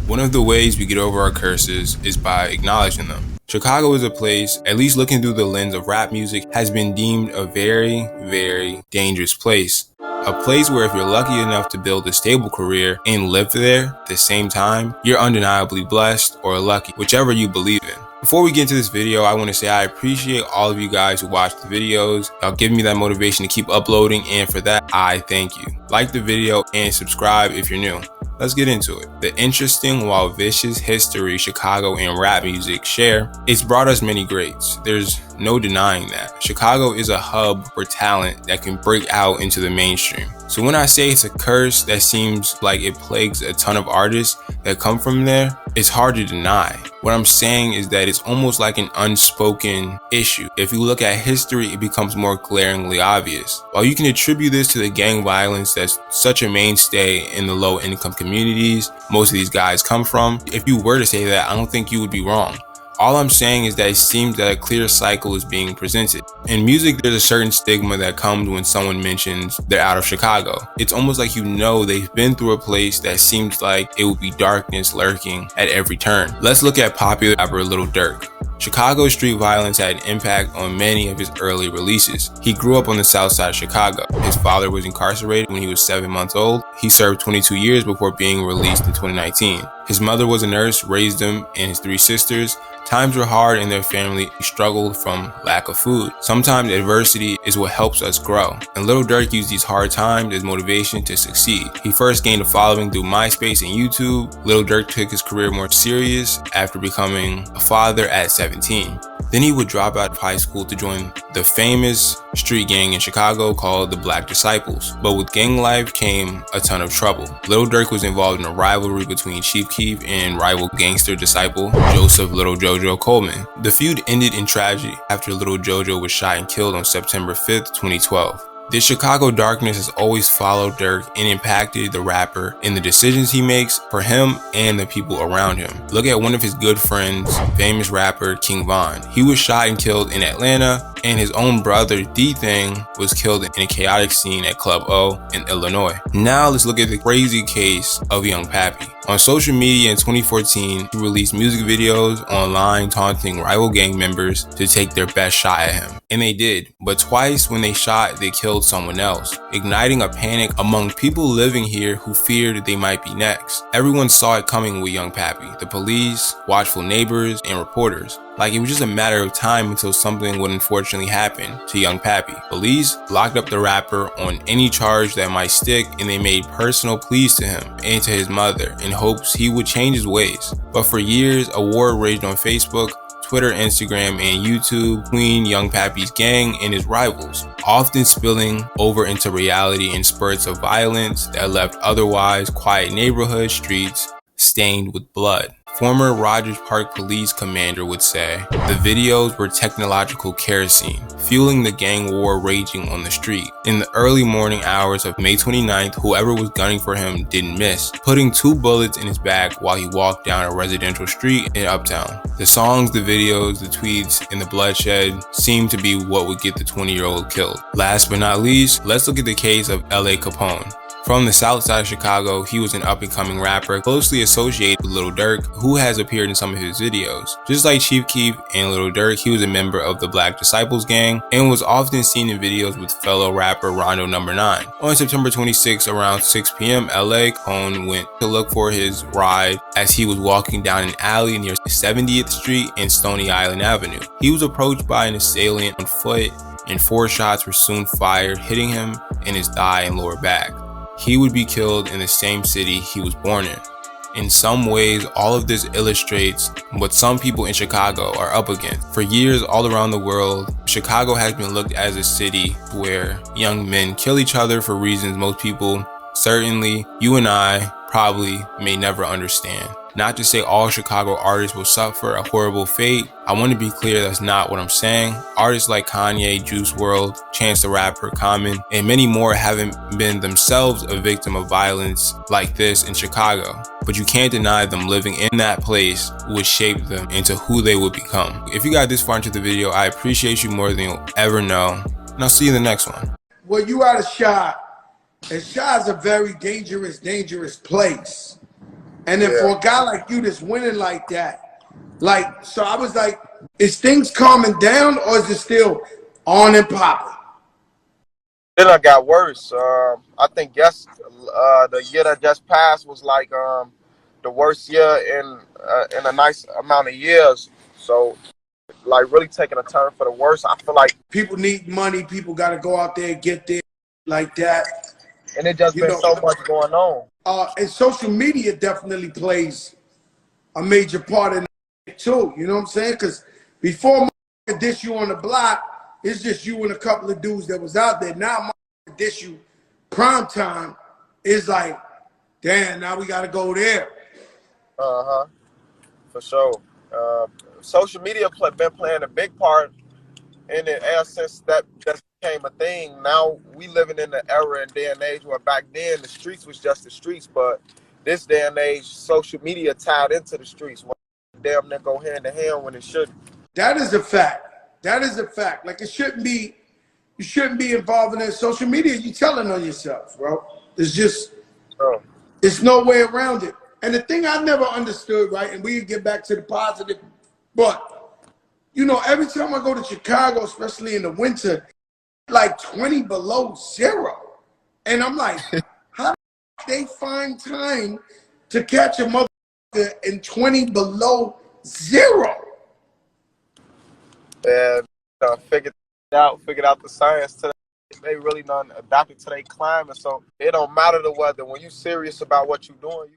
One of the ways we get over our curses is by acknowledging them. Chicago is a place, at least looking through the lens of rap music, has been deemed a very, very dangerous place. A place where if you're lucky enough to build a stable career and live there at the same time, you're undeniably blessed or lucky, whichever you believe in. Before we get into this video, I want to say I appreciate all of you guys who watch the videos. Y'all give me that motivation to keep uploading, and for that, I thank you. Like the video and subscribe if you're new. Let's get into it. The interesting while vicious history Chicago and rap music share, it's brought us many greats. There's no denying that. Chicago is a hub for talent that can break out into the mainstream. So when I say it's a curse that seems like it plagues a ton of artists that come from there, it's hard to deny. What I'm saying is that it's almost like an unspoken issue. If you look at history, it becomes more glaringly obvious. While you can attribute this to the gang violence that's such a mainstay in the low-income communities most of these guys come from, if you were to say that, I don't think you would be wrong. All I'm saying is that it seems that a clear cycle is being presented. In music, there's a certain stigma that comes when someone mentions they're out of Chicago. It's almost like you know they've been through a place that seems like it would be darkness lurking at every turn. Let's look at popular rapper Lil Durk. Chicago's street violence had an impact on many of his early releases. He grew up on the south side of Chicago. His father was incarcerated when he was 7 months old. He served 22 years before being released in 2019. His mother was a nurse, raised him and his 3 sisters. Times were hard in their family. He struggled from lack of food. Sometimes adversity is what helps us grow. And Lil Durk used these hard times as motivation to succeed. He first gained a following through MySpace and YouTube. Lil Durk took his career more serious after becoming a father at 17. Then he would drop out of high school to join the famous street gang in Chicago called the Black Disciples. But with gang life came a ton of trouble. Lil Durk was involved in a rivalry between Chief Keef and rival gangster disciple Joseph Little Jojo Coleman. The feud ended in tragedy after Little Jojo was shot and killed on September 5th, 2012. This Chicago darkness has always followed Durk and impacted the rapper in the decisions he makes for him and the people around him. Look at one of his good friends, famous rapper King Von. He was shot and killed in Atlanta, and his own brother D-Thing was killed in a chaotic scene at Club O in Illinois. Now let's look at the crazy case of Young Pappy. On social media in 2014, he released music videos online taunting rival gang members to take their best shot at him. And they did, but twice when they shot, they killed someone else, igniting a panic among people living here who feared they might be next. Everyone saw it coming with Young Pappy, the police, watchful neighbors, and reporters. Like it was just a matter of time until something would unfortunately happen to Young Pappy. Police locked up the rapper on any charge that might stick, and they made personal pleas to him and to his mother in hopes he would change his ways. But for years, a war raged on Facebook, Twitter, Instagram, and YouTube between Young Pappy's gang and his rivals, often spilling over into reality in spurts of violence that left otherwise quiet neighborhood streets stained with blood. Former Rogers Park police commander would say, the videos were technological kerosene, fueling the gang war raging on the street. In the early morning hours of May 29th, whoever was gunning for him didn't miss, putting 2 bullets in his back while he walked down a residential street in Uptown. The songs, the videos, the tweets, and the bloodshed seemed to be what would get the 20-year-old killed. Last but not least, let's look at the case of L.A. Capone. From the south side of Chicago, he was an up-and-coming rapper closely associated with Lil Durk, who has appeared in some of his videos. Just like Chief Keef and Lil Durk, he was a member of the Black Disciples gang and was often seen in videos with fellow rapper Rondo No. 9. On September 26, around 6 p.m., L.A. Capone went to look for his ride as he was walking down an alley near 70th Street and Stony Island Avenue. He was approached by an assailant on foot, and 4 shots were soon fired, hitting him in his thigh and lower back. He would be killed in the same city he was born in. In some ways, all of this illustrates what some people in Chicago are up against. For years all around the world, Chicago has been looked at as a city where young men kill each other for reasons most people, certainly you and I, probably may never understand. Not to say all Chicago artists will suffer a horrible fate. I want to be clear, that's not what I'm saying. Artists like Kanye, Juice WRLD, Chance the Rapper, Common, and many more haven't been themselves a victim of violence like this in Chicago. But you can't deny them living in that place would shape them into who they would become. If you got this far into the video, I appreciate you more than you'll ever know. And I'll see you in the next one. Well, you out of Chi, and Chi is a very dangerous place. And then Yeah. for a guy like you that's winning like that, like, so I was like, is things calming down or is it still on and popping? Then I got worse. I think the year that just passed was like the worst year in a nice amount of years. So like really taking a turn for the worse. I feel like, People need money. People got to go out there and get there like that. and it just You been know, so much going on. and social media definitely plays a major part in it too. You know what I'm saying? Because before dish you on the block, it's just you and a couple of dudes that was out there. Now dish you prime time is like, damn, now we got to go there. Uh huh. For sure. Uh, Social media been playing a big part in it ever since that became a thing. Now we living in the era and day and age where back then the streets was just the streets, but this day and age, social media tied into the streets. Damn near go hand in hand when it shouldn't. That is a fact. That is a fact. Like it shouldn't be. You shouldn't be involved in that social media. You telling on yourself, bro. It's just. So, There's no way around it. And the thing I never understood, right? And we get back to the positive, but you know, every time I go to Chicago, especially in the winter, like 20 below zero, and I'm like, how do they find time to catch a motherfucker in 20 below zero? and figured out the science to they really done adapted to their climate. So it don't matter the weather. When you serious about what you're doing,